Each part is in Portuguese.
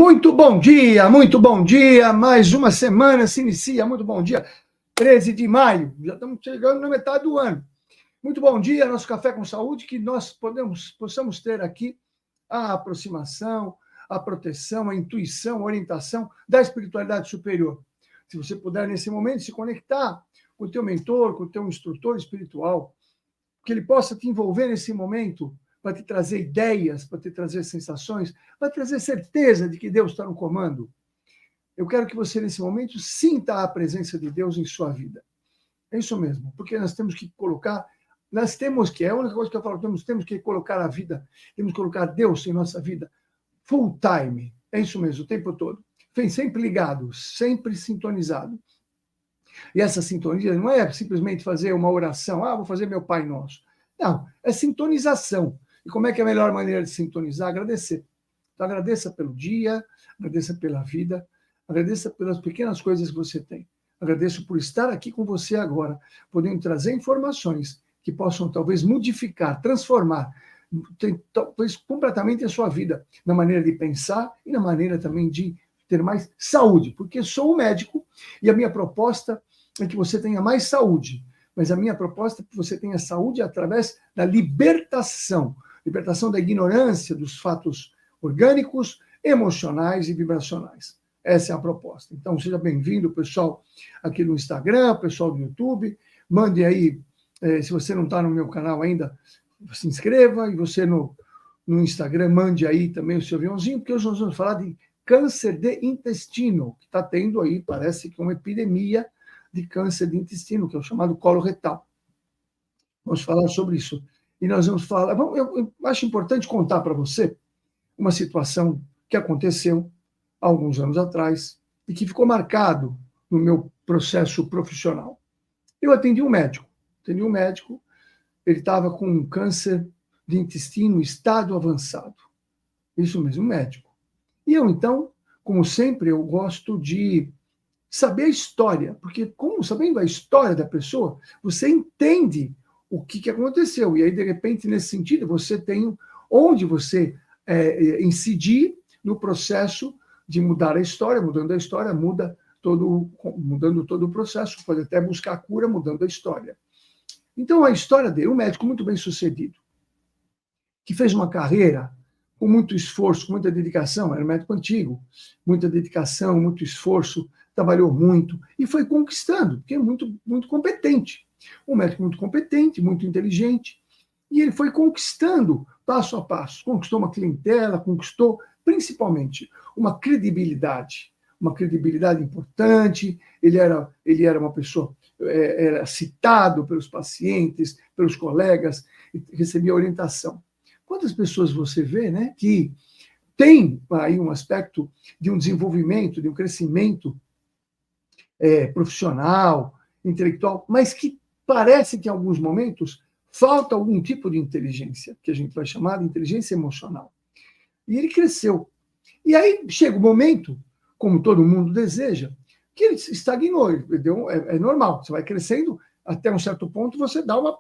Muito bom dia, mais uma semana se inicia, muito bom dia, 13 de maio, já estamos chegando na metade do ano. Muito bom dia, nosso Café com Saúde, que nós possamos ter aqui a aproximação, a proteção, a intuição, a orientação da espiritualidade superior. Se você puder, nesse momento, se conectar com o teu mentor, com o teu instrutor espiritual, que ele possa te envolver nesse momento, para te trazer ideias, para te trazer sensações, para trazer certeza de que Deus está no comando. Eu quero que você, nesse momento, sinta a presença de Deus em sua vida. É isso mesmo, porque nós temos que colocar, é a única coisa que eu falo, temos que colocar a vida, temos que colocar Deus em nossa vida, full time, é isso mesmo, o tempo todo. Sempre ligado, sempre sintonizado. E essa sintonia não é simplesmente fazer uma oração, vou fazer meu Pai Nosso. Não, é sintonização. E como é que é a melhor maneira de sintonizar? Agradecer. Então, agradeça pelo dia, agradeça pela vida, agradeça pelas pequenas coisas que você tem. Agradeço por estar aqui com você agora, podendo trazer informações que possam talvez modificar, transformar, talvez completamente a sua vida, na maneira de pensar e na maneira também de ter mais saúde, porque sou um médico e a minha proposta é que você tenha mais saúde, mas a minha proposta é que você tenha saúde através da libertação da ignorância dos fatos orgânicos, emocionais e vibracionais. Essa é a proposta. Então, seja bem-vindo, pessoal, aqui no Instagram, pessoal do YouTube. Mande aí, se você não está no meu canal ainda, se inscreva. E você no Instagram, mande aí também o seu aviãozinho, porque hoje nós vamos falar de câncer de intestino, que está tendo aí, parece que uma epidemia de câncer de intestino, que é o chamado coloretal. Vamos falar sobre isso. E nós vamos falar... Eu acho importante contar para você uma situação que aconteceu há alguns anos atrás e que ficou marcado no meu processo profissional. Eu atendi um médico, ele estava com um câncer de intestino estado avançado. Isso mesmo, um médico. E eu, então, como sempre, eu gosto de saber a história, porque sabendo a história da pessoa, você entende o que aconteceu. E aí, de repente, nesse sentido, você tem onde você incidir no processo de mudar a história. Mudando a história, mudando todo o processo, pode até buscar a cura mudando a história. Então, a história dele, um médico muito bem sucedido, que fez uma carreira com muito esforço, com muita dedicação, era um médico antigo, muita dedicação, muito esforço, trabalhou muito e foi conquistando, porque é muito, muito competente. Um médico muito competente, muito inteligente, e ele foi conquistando passo a passo, conquistou uma clientela, conquistou principalmente uma credibilidade importante. Ele era uma pessoa, era citado pelos pacientes, pelos colegas, recebia orientação. Quantas pessoas você vê, né, que tem aí um aspecto de um desenvolvimento, de um crescimento profissional, intelectual, mas que parece que em alguns momentos falta algum tipo de inteligência, que a gente vai chamar de inteligência emocional. E ele cresceu. E aí chega o momento, como todo mundo deseja, que ele estagnou. É normal, você vai crescendo, até um certo ponto você dá uma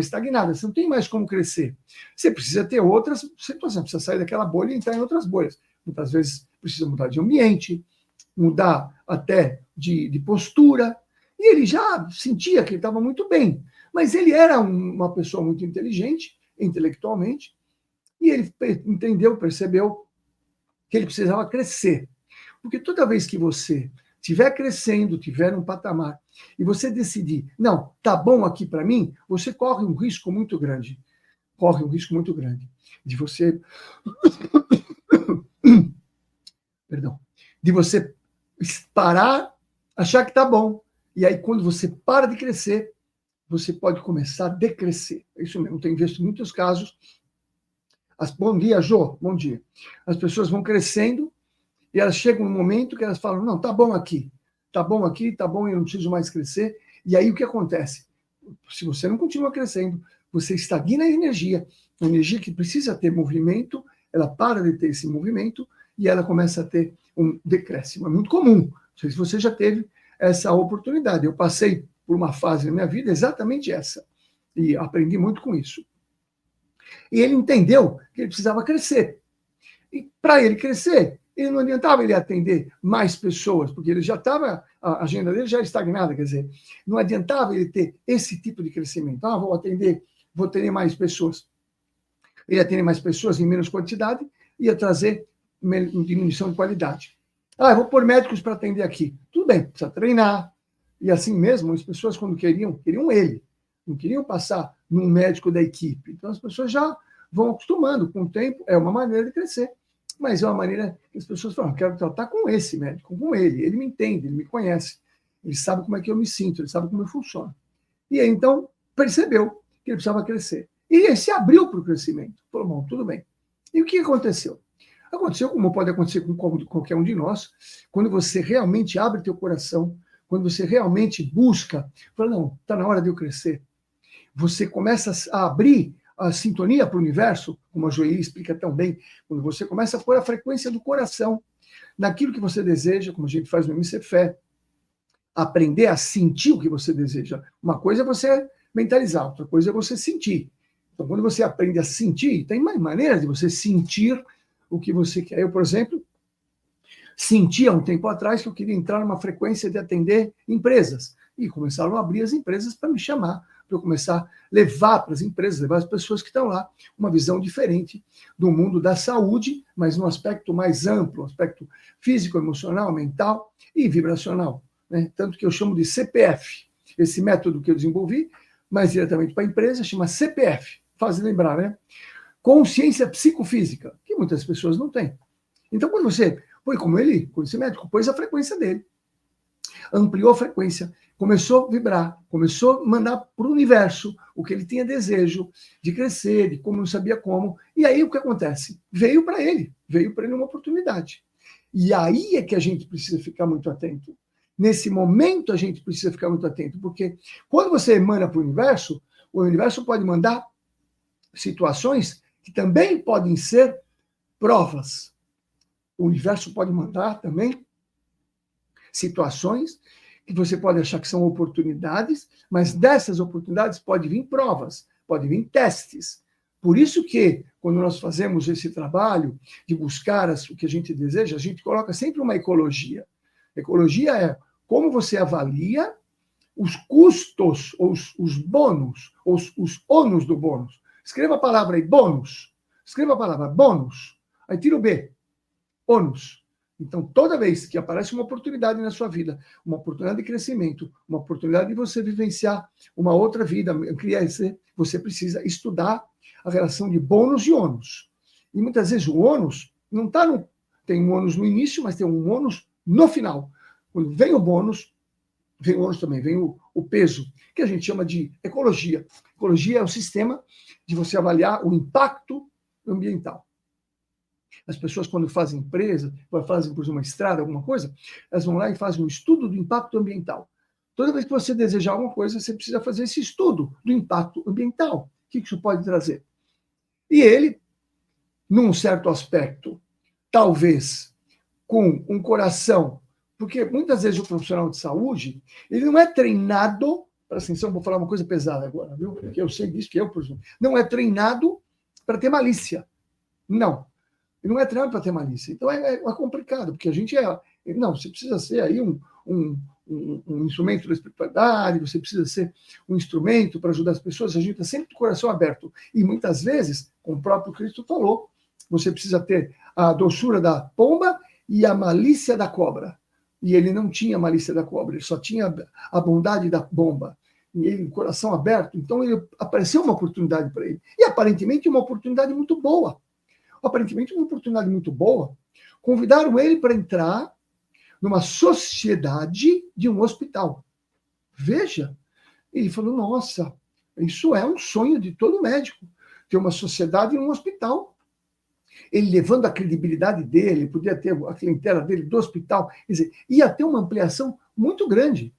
estagnada, você não tem mais como crescer. Você precisa ter outras situações, precisa sair daquela bolha e entrar em outras bolhas. Muitas vezes precisa mudar de ambiente, mudar até de postura. E ele já sentia que ele estava muito bem, mas ele era uma pessoa muito inteligente, intelectualmente, e ele percebeu que ele precisava crescer. Porque toda vez que você estiver crescendo, estiver num patamar, e você decidir, não, tá bom aqui para mim, você corre um risco muito grande. De você... Perdão. De você parar, achar que tá bom. E aí, quando você para de crescer, você pode começar a decrescer. É isso mesmo. Tenho visto muitos casos. Bom dia, Jô. Bom dia. As pessoas vão crescendo e elas chegam num momento que elas falam, não, tá bom aqui, eu não preciso mais crescer. E aí o que acontece? Se você não continua crescendo, você estagna a energia que precisa ter movimento, ela para de ter esse movimento e ela começa a ter um decréscimo. É muito comum. Não sei se você já teve essa oportunidade. Eu passei por uma fase na minha vida exatamente essa. E aprendi muito com isso. E ele entendeu que ele precisava crescer. E para ele crescer, Ele não adiantava ele atender mais pessoas, porque ele já estava, a agenda dele já era estagnada, quer dizer, não adiantava ele ter esse tipo de crescimento. Ah, vou ter mais pessoas. Ele ia ter mais pessoas em menos quantidade, ia trazer diminuição de qualidade. Ah, eu vou pôr médicos para atender aqui. Tudo bem, precisa treinar. E assim mesmo, as pessoas, quando queriam ele. Não queriam passar num médico da equipe. Então, as pessoas já vão acostumando com o tempo. É uma maneira de crescer. Mas é uma maneira que as pessoas falam, quero tratar com esse médico, com ele. Ele me entende, ele me conhece. Ele sabe como é que eu me sinto, ele sabe como eu funciono. E aí, então, percebeu que ele precisava crescer. E ele se abriu para o crescimento. Falou, bom, tudo bem. E o que aconteceu? Aconteceu como pode acontecer com qualquer um de nós, quando você realmente abre teu coração, quando você realmente busca, fala, não, está na hora de eu crescer. Você começa a abrir a sintonia para o universo, como a Joeli explica tão bem, quando você começa a pôr a frequência do coração naquilo que você deseja, como a gente faz no MC Fé, aprender a sentir o que você deseja. Uma coisa é você mentalizar, outra coisa é você sentir. Então, quando você aprende a sentir, tem mais maneiras de você sentir o que você quer. Eu, por exemplo, sentia um tempo atrás que eu queria entrar numa frequência de atender empresas. E começaram a abrir as empresas para me chamar, para eu começar a levar para as empresas, levar as pessoas que estão lá, uma visão diferente do mundo da saúde, mas num aspecto mais amplo, um aspecto físico, emocional, mental e vibracional. Né? Tanto que eu chamo de CPF. Esse método que eu desenvolvi, mais diretamente para a empresa, chama CPF. Faz lembrar, né? Consciência psicofísica, que muitas pessoas não têm. Então, quando você foi como ele, com esse médico, pôs a frequência dele, ampliou a frequência, começou a vibrar, começou a mandar para o universo o que ele tinha desejo de crescer, de como não sabia como. E aí o que acontece? Veio para ele uma oportunidade. E aí é que a gente precisa ficar muito atento. Nesse momento a gente precisa ficar muito atento, porque quando você emana para o universo pode mandar situações que também podem ser provas. O universo pode mandar também situações que você pode achar que são oportunidades, mas dessas oportunidades pode vir provas, pode vir testes. Por isso que, quando nós fazemos esse trabalho de buscar o que a gente deseja, a gente coloca sempre uma ecologia. Ecologia é como você avalia os custos, os bônus, os ônus do bônus. Escreva a palavra aí, bônus. Escreva a palavra bônus. Aí tira o B. Ônus. Então, toda vez que aparece uma oportunidade na sua vida, uma oportunidade de crescimento, uma oportunidade de você vivenciar uma outra vida, você precisa estudar a relação de bônus e ônus. E muitas vezes o ônus não está no... Tem um ônus no início, mas tem um ônus no final. Quando vem o bônus, vem o ônus também, vem o peso, que a gente chama de ecologia. Ecologia é o sistema de você avaliar o impacto ambiental. As pessoas, quando fazem empresa, quando fazem, por exemplo, uma estrada, alguma coisa, elas vão lá e fazem um estudo do impacto ambiental. Toda vez que você desejar alguma coisa, você precisa fazer esse estudo do impacto ambiental. O que isso pode trazer? E ele, num certo aspecto, talvez com um coração, porque muitas vezes o profissional de saúde, ele não é treinado, presta atenção, vou falar uma coisa pesada agora, viu? Porque eu sei disso, que eu, por exemplo, não é treinado para ter malícia. Não. Ele não é treinado para ter malícia. Então é complicado, porque a gente é... Não, você precisa ser aí um instrumento da espiritualidade, você precisa ser um instrumento para ajudar as pessoas, a gente está sempre com o coração aberto. E muitas vezes, como o próprio Cristo falou, você precisa ter a doçura da pomba e a malícia da cobra. E ele não tinha a malícia da cobra, ele só tinha a bondade da bomba. E ele, o coração aberto, então apareceu uma oportunidade para ele. E aparentemente uma oportunidade muito boa. Aparentemente uma oportunidade muito boa. Convidaram ele para entrar numa sociedade de um hospital. Veja, ele falou, nossa, isso é um sonho de todo médico, ter uma sociedade em um hospital. Ele levando a credibilidade dele, podia ter a clientela dele do hospital, quer dizer, ia ter uma ampliação muito grande.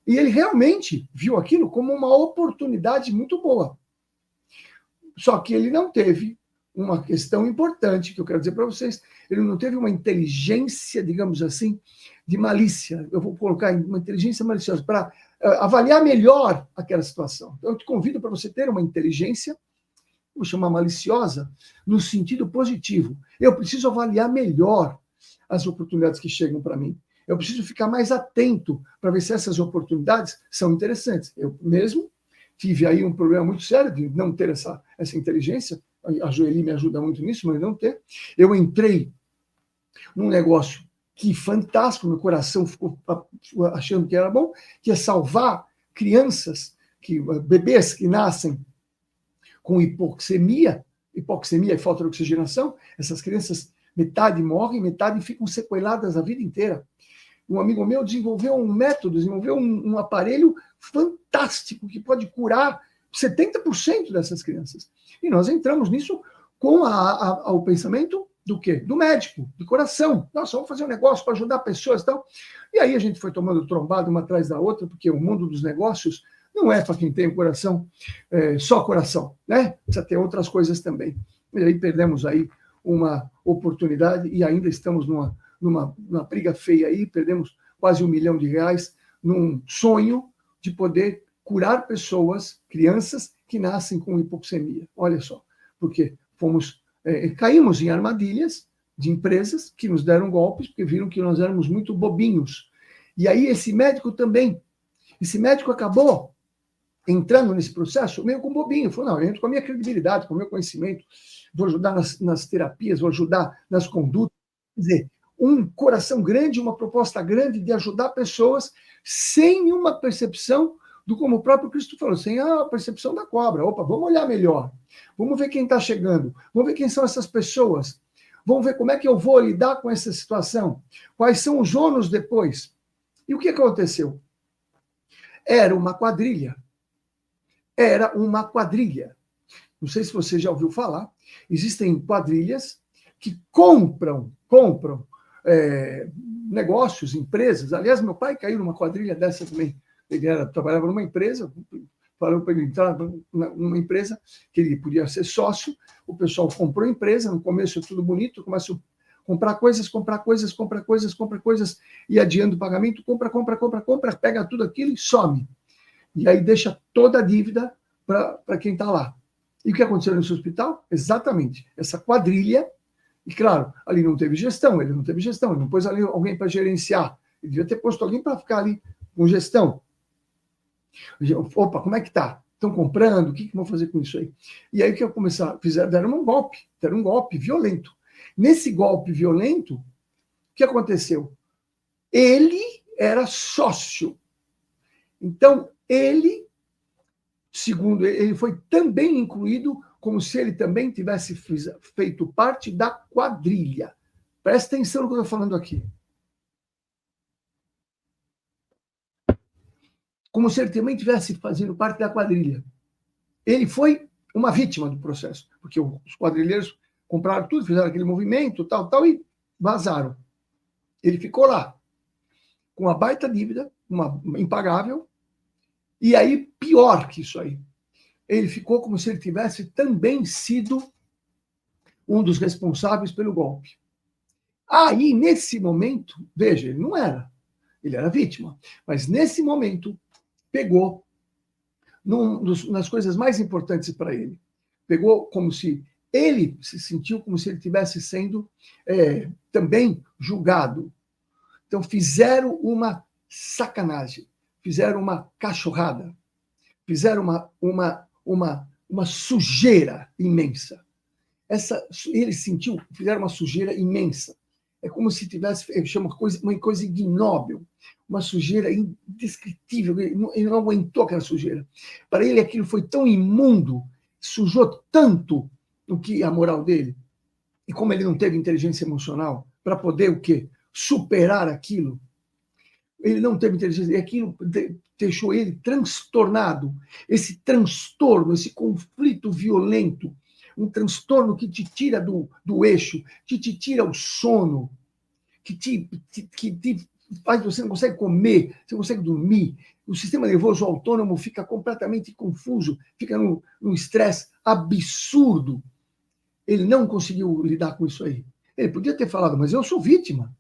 E ele realmente viu aquilo como uma oportunidade muito boa. Só que ele não teve uma questão importante que eu quero dizer para vocês, ele não teve uma inteligência, digamos assim, de malícia. Eu vou colocar uma inteligência maliciosa para avaliar melhor aquela situação. Então, eu te convido para você ter uma inteligência, vou chamar maliciosa, no sentido positivo. Eu preciso avaliar melhor as oportunidades que chegam para mim. Eu preciso ficar mais atento para ver se essas oportunidades são interessantes. Eu mesmo tive aí um problema muito sério de não ter essa inteligência. A Joeli me ajuda muito nisso, mas não ter. Eu entrei num negócio que fantástico, meu coração ficou achando que era bom, que é salvar crianças, bebês que nascem com hipoxemia e falta de oxigenação. Essas crianças, metade morrem, metade ficam sequeladas a vida inteira. Um amigo meu desenvolveu um método, desenvolveu um aparelho fantástico que pode curar 70% dessas crianças. E nós entramos nisso com o pensamento do quê? Do médico, do coração. Nossa, vamos fazer um negócio para ajudar pessoas e tal. E aí a gente foi tomando trombada uma atrás da outra, porque o mundo dos negócios não é para quem tem um coração, só coração, né? Precisa ter outras coisas também. E aí perdemos aí uma oportunidade e ainda estamos numa briga feia aí, perdemos quase R$1 milhão num sonho de poder curar pessoas, crianças que nascem com hipoxemia. Olha só, porque caímos em armadilhas de empresas que nos deram golpes, porque viram que nós éramos muito bobinhos. E aí esse médico acabou entrando nesse processo meio com bobinho. Falou, não, eu entro com a minha credibilidade, com o meu conhecimento, vou ajudar nas terapias, vou ajudar nas condutas. Quer dizer, um coração grande, uma proposta grande de ajudar pessoas sem uma percepção do como o próprio Cristo falou, sem a percepção da cobra. Opa, vamos olhar melhor. Vamos ver quem está chegando. Vamos ver quem são essas pessoas. Vamos ver como é que eu vou lidar com essa situação. Quais são os ônus depois. E o que aconteceu? Era uma quadrilha. Era uma quadrilha. Não sei se você já ouviu falar. Existem quadrilhas que compram negócios, empresas. Aliás, meu pai caiu numa quadrilha dessa também. Ele trabalhava numa empresa, falou para ele entrar numa empresa que ele podia ser sócio. O pessoal comprou a empresa, no começo é tudo bonito, começa a comprar coisas, e adiando o pagamento, compra, pega tudo aquilo e some. E aí deixa toda a dívida para quem está lá. E o que aconteceu nesse hospital? Exatamente, essa quadrilha. E, claro, ali ele não teve gestão, ele não pôs ali alguém para gerenciar. Ele devia ter posto alguém para ficar ali com gestão. Opa, como é que tá? Estão comprando? O que vão fazer com isso aí? E aí o que deram um golpe violento. Nesse golpe violento, o que aconteceu? Ele era sócio. Então, ele, segundo ele, foi também incluído como se ele também tivesse feito parte da quadrilha. Presta atenção no que eu estou falando aqui. Como se ele também estivesse fazendo parte da quadrilha. Ele foi uma vítima do processo, porque os quadrilheiros compraram tudo, fizeram aquele movimento, tal, e vazaram. Ele ficou lá, com uma baita dívida, uma impagável, e aí, pior que isso aí, ele ficou como se ele tivesse também sido um dos responsáveis pelo golpe. Aí, nesse momento, veja, ele não era, ele era vítima, mas nesse momento, pegou nas coisas mais importantes para ele. Pegou como se ele se sentiu como se ele estivesse sendo também julgado. Então, fizeram uma sacanagem, fizeram uma cachorrada, fizeram uma sujeira imensa. Ele sentiu, fizeram uma sujeira imensa. É como se tivesse, eu chamo uma coisa ignóbil, uma sujeira indescritível. Ele não aguentou aquela sujeira. Para ele, aquilo foi tão imundo, sujou tanto a moral dele. E como ele não teve inteligência emocional para poder o quê? Superar aquilo, ele não teve inteligência, e aquilo deixou ele transtornado. Esse transtorno, esse conflito violento, um transtorno que te tira do eixo, que te tira o sono, que te faz, você não consegue comer, você não consegue dormir, o sistema nervoso autônomo fica completamente confuso, fica num estresse absurdo. Ele não conseguiu lidar com isso aí. Ele podia ter falado, mas eu sou vítima.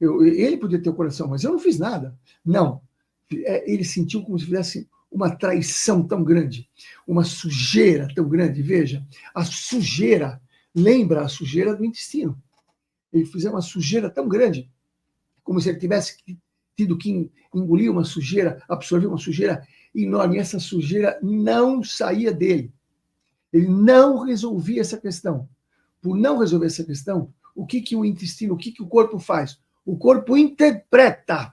Ele podia ter o coração, mas eu não fiz nada. Não. Ele sentiu como se fizesse uma traição tão grande, uma sujeira tão grande. Veja, a sujeira lembra a sujeira do intestino. Ele fizera uma sujeira tão grande, como se ele tivesse tido que engolir uma sujeira, absorver uma sujeira enorme. E essa sujeira não saía dele. Ele não resolvia essa questão. Por não resolver essa questão, o que o intestino, o que o corpo faz? O corpo interpreta.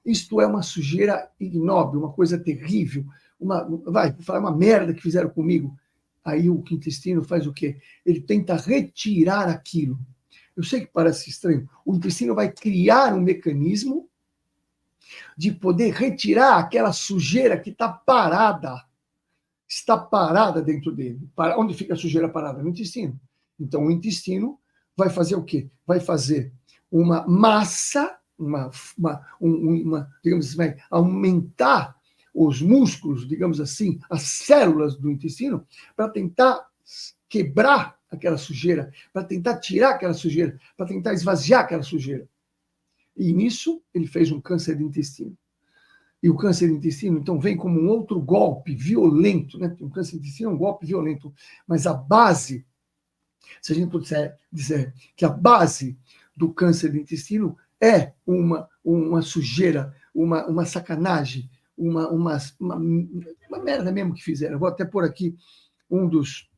Isto é uma sujeira ignóbil, uma coisa terrível, vou falar uma merda que fizeram comigo. Aí o intestino faz o quê? Ele tenta retirar aquilo. Eu sei que parece estranho. O intestino vai criar um mecanismo de poder retirar aquela sujeira que está parada dentro dele. Onde fica a sujeira parada? No intestino. Então, o intestino vai fazer o quê? Vai fazer uma massa, digamos assim, vai aumentar os músculos, digamos assim, as células do intestino, para tentar quebrar aquela sujeira, para tentar tirar aquela sujeira, para tentar esvaziar aquela sujeira. E nisso, ele fez um câncer de intestino. E o câncer de intestino, então, vem como um outro golpe violento, né? O câncer de intestino é um golpe violento, mas a base, se a gente puder dizer que a base do câncer de intestino é uma sujeira, uma sacanagem, uma merda mesmo que fizeram. Eu vou até pôr aqui um dos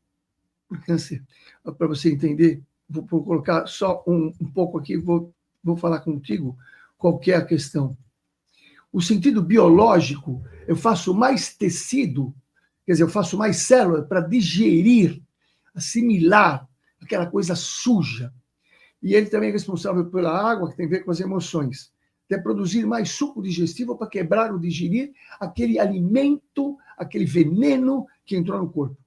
câncer, para você entender, vou colocar só um pouco aqui, vou falar contigo qual que é a questão. O sentido biológico, eu faço mais tecido, quer dizer, eu faço mais célula para digerir, assimilar aquela coisa suja. E ele também é responsável pela água, que tem a ver com as emoções. É produzir mais suco digestivo para quebrar ou digerir aquele alimento, aquele veneno que entrou no corpo.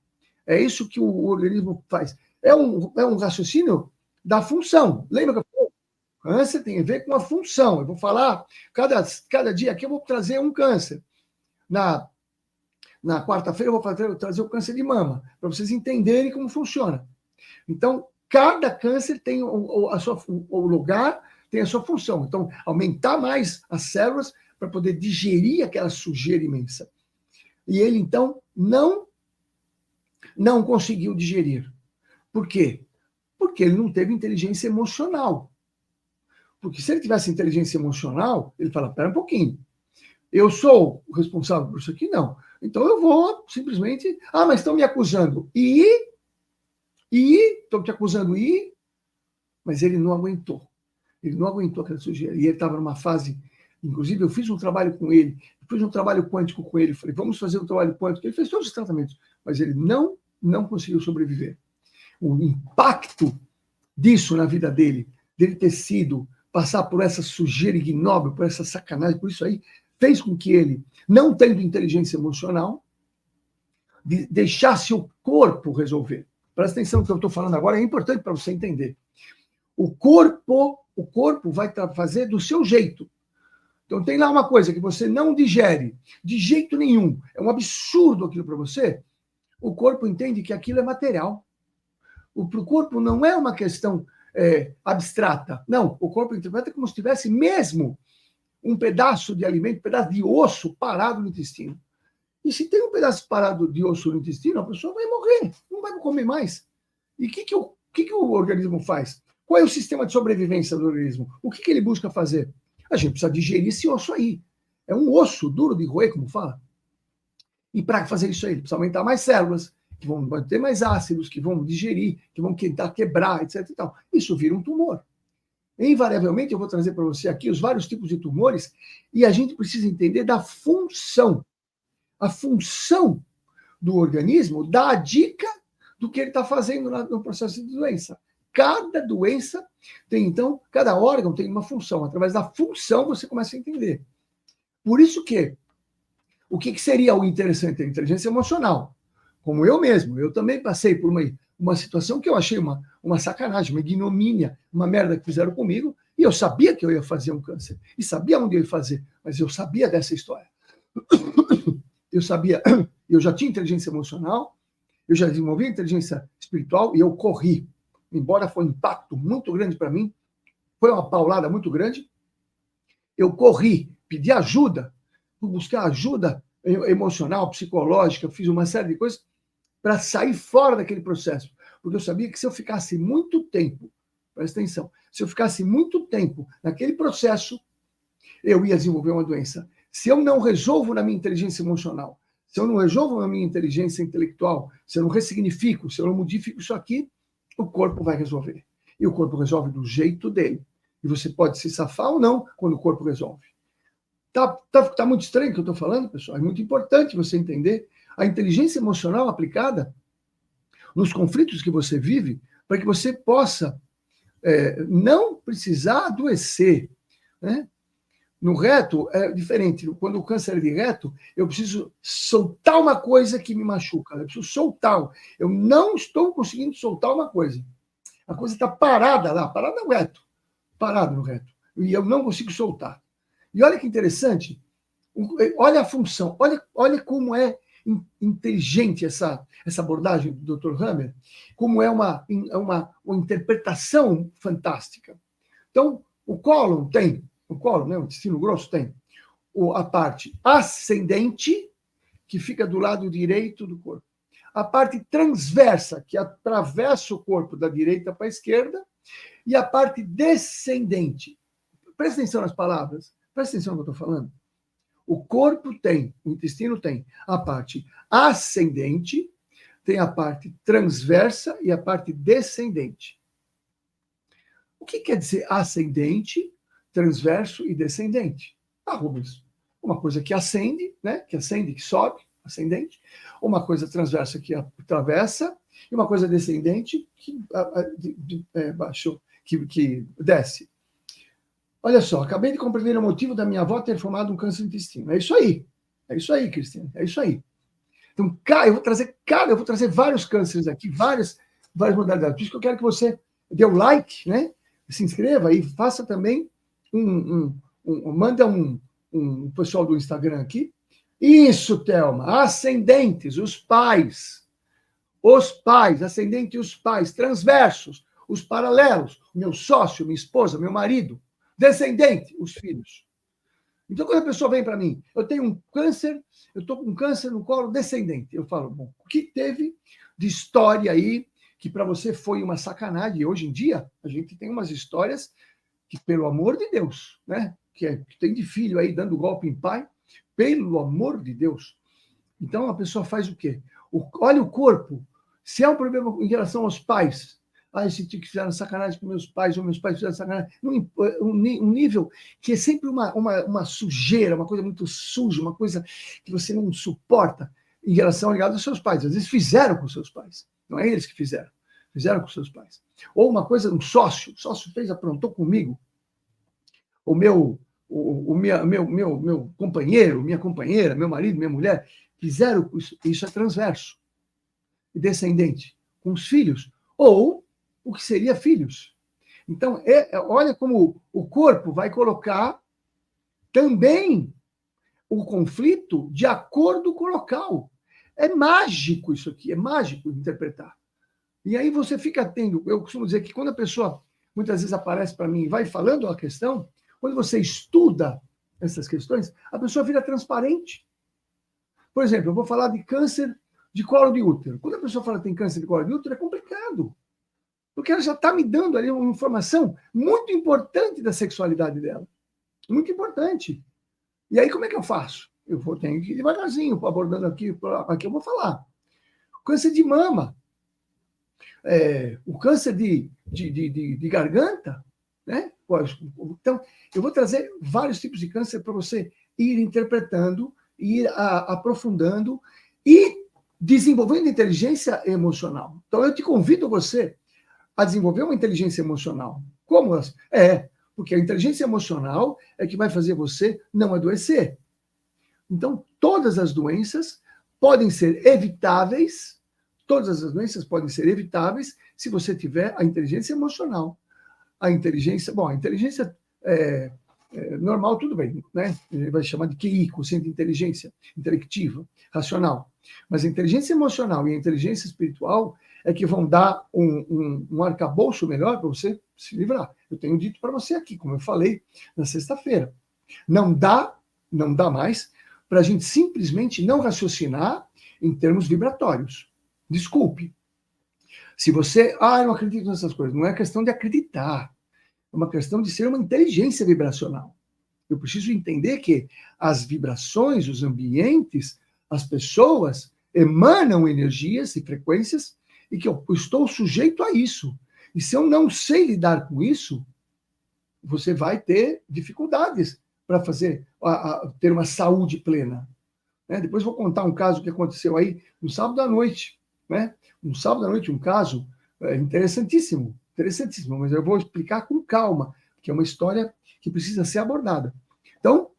É isso que o organismo faz. É um raciocínio da função. Lembra que eu falei? Câncer tem a ver com a função. Eu vou falar, cada dia aqui eu vou trazer um câncer. Na quarta-feira eu vou trazer o câncer de mama, para vocês entenderem como funciona. Então, cada câncer tem o lugar, tem a sua função. Então, aumentar mais as células para poder digerir aquela sujeira imensa. E ele, então, não conseguiu digerir. Por quê? Porque ele não teve inteligência emocional. Porque se ele tivesse inteligência emocional, ele fala, pera um pouquinho, eu sou o responsável por isso aqui? Não. Então eu vou simplesmente, mas estão me acusando. Estão te acusando mas ele não aguentou. Ele não aguentou aquela sujeira. E ele estava numa fase, inclusive eu fiz um trabalho com ele, fiz um trabalho quântico com ele, falei, vamos fazer um trabalho quântico. Ele fez todos os tratamentos, mas ele não conseguiu sobreviver. O impacto disso na vida dele ter sido passar por essa sujeira ignóbil, por essa sacanagem, por isso aí, fez com que ele, não tendo inteligência emocional, deixasse o corpo resolver. Presta atenção no que eu estou falando agora, é importante para você entender. O corpo vai fazer do seu jeito. Então tem lá uma coisa que você não digere de jeito nenhum, é um absurdo aquilo para você, o corpo entende que aquilo é material. Para o corpo não é uma questão abstrata. Não, o corpo interpreta como se tivesse mesmo um pedaço de alimento, um pedaço de osso parado no intestino. E se tem um pedaço parado de osso no intestino, a pessoa vai morrer, não vai comer mais. E o que o organismo faz? Qual é o sistema de sobrevivência do organismo? O que ele busca fazer? A gente precisa digerir esse osso aí. É um osso duro de roer, como fala. E para fazer isso aí, ele precisa aumentar mais células, que vão ter mais ácidos, que vão digerir, que vão tentar quebrar, etc. E tal. Isso vira um tumor. Invariavelmente, eu vou trazer para você aqui os vários tipos de tumores e a gente precisa entender da função. A função do organismo dá a dica do que ele está fazendo no processo de doença. Cada doença tem, então, cada órgão tem uma função. Através da função, você começa a entender. Por isso que, o que seria o interessante? A inteligência emocional. Como eu mesmo, eu também passei por uma situação que eu achei uma sacanagem, uma ignomínia, uma merda que fizeram comigo, e eu sabia que eu ia fazer um câncer, e sabia onde eu ia fazer, mas eu sabia dessa história. Eu sabia, eu já tinha inteligência emocional, eu já desenvolvi inteligência espiritual, e eu corri. Embora foi um impacto muito grande para mim, foi uma paulada muito grande, eu corri, pedi ajuda, fui buscar ajuda emocional, psicológica, fiz uma série de coisas para sair fora daquele processo. Porque eu sabia que se eu ficasse muito tempo, presta atenção. Se eu ficasse muito tempo naquele processo, eu ia desenvolver uma doença. Se eu não resolvo na minha inteligência emocional, se eu não resolvo na minha inteligência intelectual, se eu não ressignifico, se eu não modifico isso aqui, o corpo vai resolver. E o corpo resolve do jeito dele. E você pode se safar ou não quando o corpo resolve. Tá muito estranho o que eu estou falando, pessoal? É muito importante você entender a inteligência emocional aplicada nos conflitos que você vive, para que você possa não precisar adoecer, né? No reto é diferente. Quando o câncer é de reto, eu preciso soltar uma coisa que me machuca. Eu preciso soltar. Eu não estou conseguindo soltar uma coisa. A coisa está parada lá, parada no reto. Parada no reto. E eu não consigo soltar. E olha que interessante. Olha a função. Olha como é inteligente essa abordagem do Dr. Hammer. Como é uma interpretação fantástica. Então, o cólon tem... O colo, né, o intestino grosso, tem a parte ascendente, que fica do lado direito do corpo. A parte transversa, que atravessa o corpo da direita para a esquerda. E a parte descendente. Presta atenção nas palavras. Presta atenção no que eu estou falando. O corpo tem, o intestino tem a parte ascendente, tem a parte transversa e a parte descendente. O que quer dizer ascendente, transverso e descendente? Rubens, uma coisa que ascende, né? Que ascende, que sobe, ascendente. Uma coisa transversa que atravessa e uma coisa descendente que baixou, que desce. Olha só, acabei de compreender o motivo da minha avó ter formado um câncer no intestino. É isso aí, Cristiane, é isso aí. Então, eu vou trazer vários cânceres aqui, várias modalidades. Por isso que eu quero que você dê o like, né? Se inscreva e faça também manda um pessoal do Instagram aqui. Isso, Thelma, ascendentes, os pais, ascendente e os pais, transversos, os paralelos, meu sócio, minha esposa, meu marido, descendente, os filhos. Então, quando a pessoa vem para mim, eu tenho um câncer, eu estou com câncer no colo descendente. Eu falo, bom, o que teve de história aí que para você foi uma sacanagem? E hoje em dia, a gente tem umas histórias que, pelo amor de Deus, né? Que tem de filho aí dando golpe em pai, pelo amor de Deus. Então, a pessoa faz o quê? Olha o corpo. Se é um problema em relação aos pais, esse tio que fizeram sacanagem com meus pais, ou meus pais fizeram sacanagem, um nível que é sempre uma sujeira, uma coisa muito suja, uma coisa que você não suporta em relação ligado aos seus pais. Às vezes fizeram com seus pais, não é eles que fizeram com seus pais. Ou uma coisa, o sócio fez, aprontou comigo. O meu companheiro, minha companheira, meu marido, minha mulher, fizeram isso é transverso e descendente, com os filhos, ou o que seria filhos. Então, olha como o corpo vai colocar também o conflito de acordo com o local. É mágico isso aqui, é mágico interpretar. E aí você fica tendo, eu costumo dizer que quando a pessoa muitas vezes aparece para mim e vai falando a questão, quando você estuda essas questões, a pessoa vira transparente. Por exemplo, eu vou falar de câncer de colo de útero. Quando a pessoa fala que tem câncer de colo de útero, é complicado. Porque ela já está me dando ali uma informação muito importante da sexualidade dela. Muito importante. E aí, como é que eu faço? Tenho que ir devagarzinho, abordando aqui eu vou falar. Câncer de mama. O câncer de garganta, né? Então, eu vou trazer vários tipos de câncer para você ir interpretando, ir aprofundando e desenvolvendo inteligência emocional. Então, eu te convido você a desenvolver uma inteligência emocional. Como? Porque a inteligência emocional é que vai fazer você não adoecer. Então, todas as doenças podem ser evitáveis, se você tiver a inteligência emocional. A inteligência normal, tudo bem, né? Ele vai chamar de QI, quociente de inteligência, intelectiva, racional. Mas a inteligência emocional e a inteligência espiritual é que vão dar um arcabouço melhor para você se livrar. Eu tenho dito para você aqui, como eu falei na sexta-feira. Não dá mais para a gente simplesmente não raciocinar em termos vibratórios. Desculpe. Se você, eu não acredito nessas coisas, não é questão de acreditar, é uma questão de ser uma inteligência vibracional. Eu preciso entender que as vibrações, os ambientes, as pessoas emanam energias e frequências e que eu estou sujeito a isso. E se eu não sei lidar com isso, você vai ter dificuldades para ter uma saúde plena. Né? Depois vou contar um caso que aconteceu aí no sábado à noite. Né? No sábado à noite, um caso interessantíssimo, mas eu vou explicar com calma, que é uma história que precisa ser abordada. Então,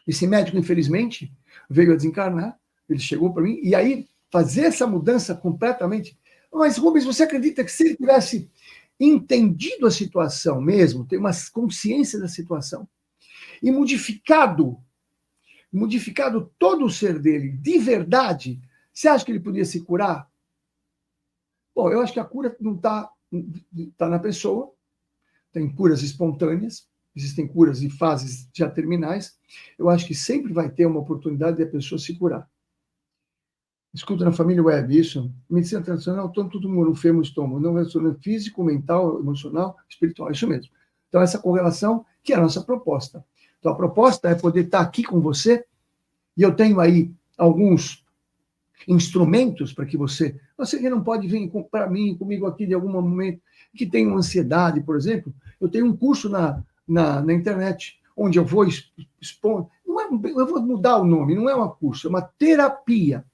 esse médico, infelizmente, veio a desencarnar, ele chegou para mim, e aí fazer essa mudança completamente. Mas, Rubens, você acredita que se ele tivesse entendido a situação mesmo, ter uma consciência da situação, e modificado todo o ser dele de verdade, você acha que ele podia se curar? Bom, eu acho que a cura não está na pessoa, tem curas espontâneas, existem curas de fases já terminais, eu acho que sempre vai ter uma oportunidade de a pessoa se curar. Escuta na família web, isso. Medicina tradicional, todo mundo, fêmur, estômago, não é físico, mental, emocional, espiritual, isso mesmo. Então, essa correlação que é a nossa proposta. Então, a proposta é poder estar aqui com você, e eu tenho aí alguns instrumentos para que você que não pode vir para mim, comigo aqui de algum momento, que tem uma ansiedade, por exemplo, eu tenho um curso na internet, onde eu vou expor, eu vou mudar o nome, não é um curso, é uma terapia.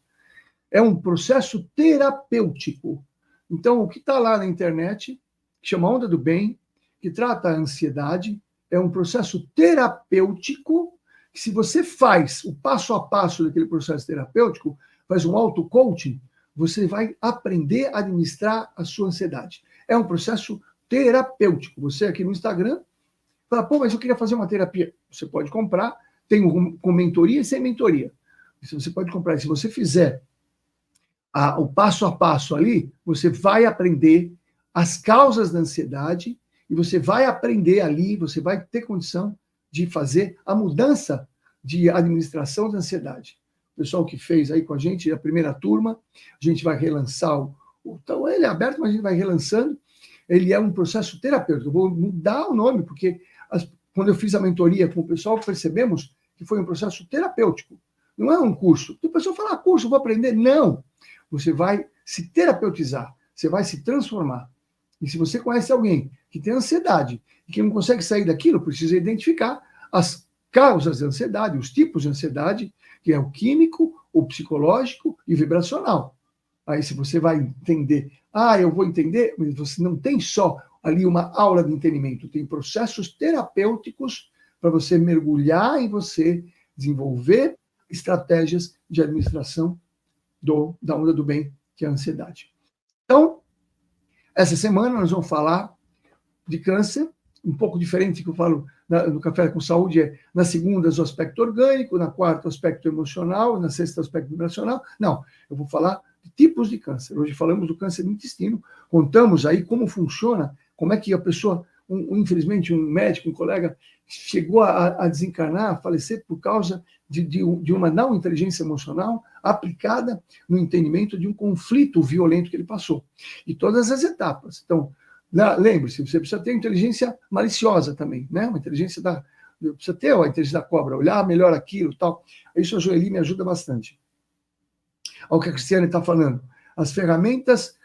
É um processo terapêutico. Então, o que está lá na internet, que chama Onda do Bem, que trata a ansiedade, é um processo terapêutico, que se você faz o passo a passo daquele processo terapêutico, faz um auto-coaching, você vai aprender a administrar a sua ansiedade. É um processo terapêutico. Você aqui no Instagram fala, mas eu queria fazer uma terapia. Você pode comprar, tem com mentoria e sem mentoria. Você pode comprar. Se você fizer o passo a passo ali, você vai aprender as causas da ansiedade e você vai aprender ali, você vai ter condição de fazer a mudança de administração da ansiedade. O pessoal que fez aí com a gente, a primeira turma, a gente vai relançar então ele é aberto, mas a gente vai relançando. Ele é um processo terapêutico. Eu vou mudar o nome, porque quando eu fiz a mentoria com o pessoal, percebemos que foi um processo terapêutico. Não é um curso. O pessoal fala, curso, vou aprender. Não. Você vai se terapeutizar, você vai se transformar. E se você conhece alguém que tem ansiedade e que não consegue sair daquilo, precisa identificar as causas da ansiedade, os tipos de ansiedade, que é o químico, o psicológico e o vibracional. Aí, se você vai entender, eu vou entender, mas você não tem só ali uma aula de entendimento, tem processos terapêuticos para você mergulhar em você, desenvolver estratégias de administração da onda do bem, que é a ansiedade. Então, essa semana nós vamos falar de câncer, um pouco diferente do que eu falo no Café com Saúde, na segunda o aspecto orgânico, na quarta o aspecto emocional, na sexta o aspecto vibracional. Não, eu vou falar de tipos de câncer. Hoje falamos do câncer do intestino, contamos aí como funciona, como é que a pessoa, infelizmente um médico, um colega, chegou a desencarnar, a falecer por causa de uma não inteligência emocional aplicada no entendimento de um conflito violento que ele passou. E todas as etapas. Então, lembre-se, você precisa ter inteligência maliciosa também, né? Uma inteligência precisa ter a inteligência da cobra, olhar melhor aquilo, tal. Isso a Joeli me ajuda bastante. Ao que a Cristiane está falando, as ferramentas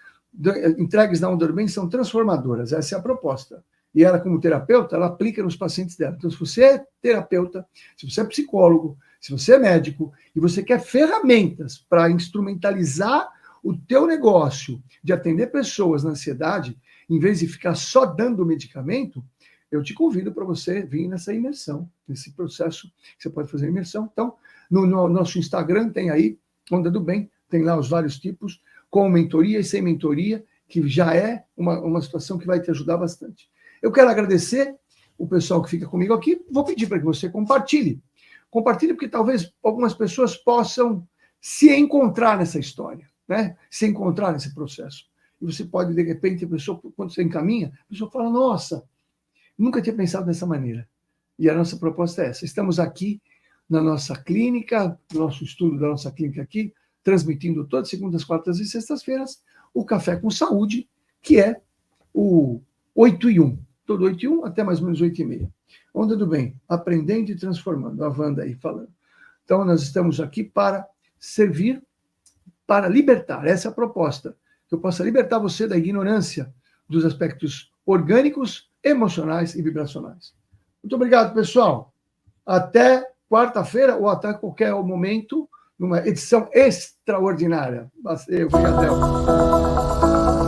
entregues na Onda do Bem são transformadoras, essa é a proposta. E ela, como terapeuta, ela aplica nos pacientes dela. Então, se você é terapeuta, se você é psicólogo, se você é médico, e você quer ferramentas para instrumentalizar o teu negócio de atender pessoas na ansiedade, em vez de ficar só dando medicamento, eu te convido para você vir nessa imersão, nesse processo que você pode fazer imersão. Então, no nosso Instagram tem aí, Onda do Bem, tem lá os vários tipos, com mentoria e sem mentoria, que já é uma situação que vai te ajudar bastante. Eu quero agradecer o pessoal que fica comigo aqui. Vou pedir para que você compartilhe. Compartilhe porque talvez algumas pessoas possam se encontrar nessa história, né? Se encontrar nesse processo. E você pode, de repente, a pessoa, quando você encaminha, a pessoa fala, nossa, nunca tinha pensado dessa maneira. E a nossa proposta é essa. Estamos aqui na nossa clínica, no nosso estudo da nossa clínica aqui, transmitindo todas segundas, quartas e sextas-feiras, o Café com Saúde, que é o 8 e 1. Todo 8 e 1 até mais ou menos 8 e meia. Onda do Bem, aprendendo e transformando. A Wanda aí falando. Então, nós estamos aqui para servir, para libertar. Essa é a proposta. Que eu possa libertar você da ignorância dos aspectos orgânicos, emocionais e vibracionais. Muito obrigado, pessoal. Até quarta-feira ou até qualquer momento, numa edição extraordinária. Obrigadão.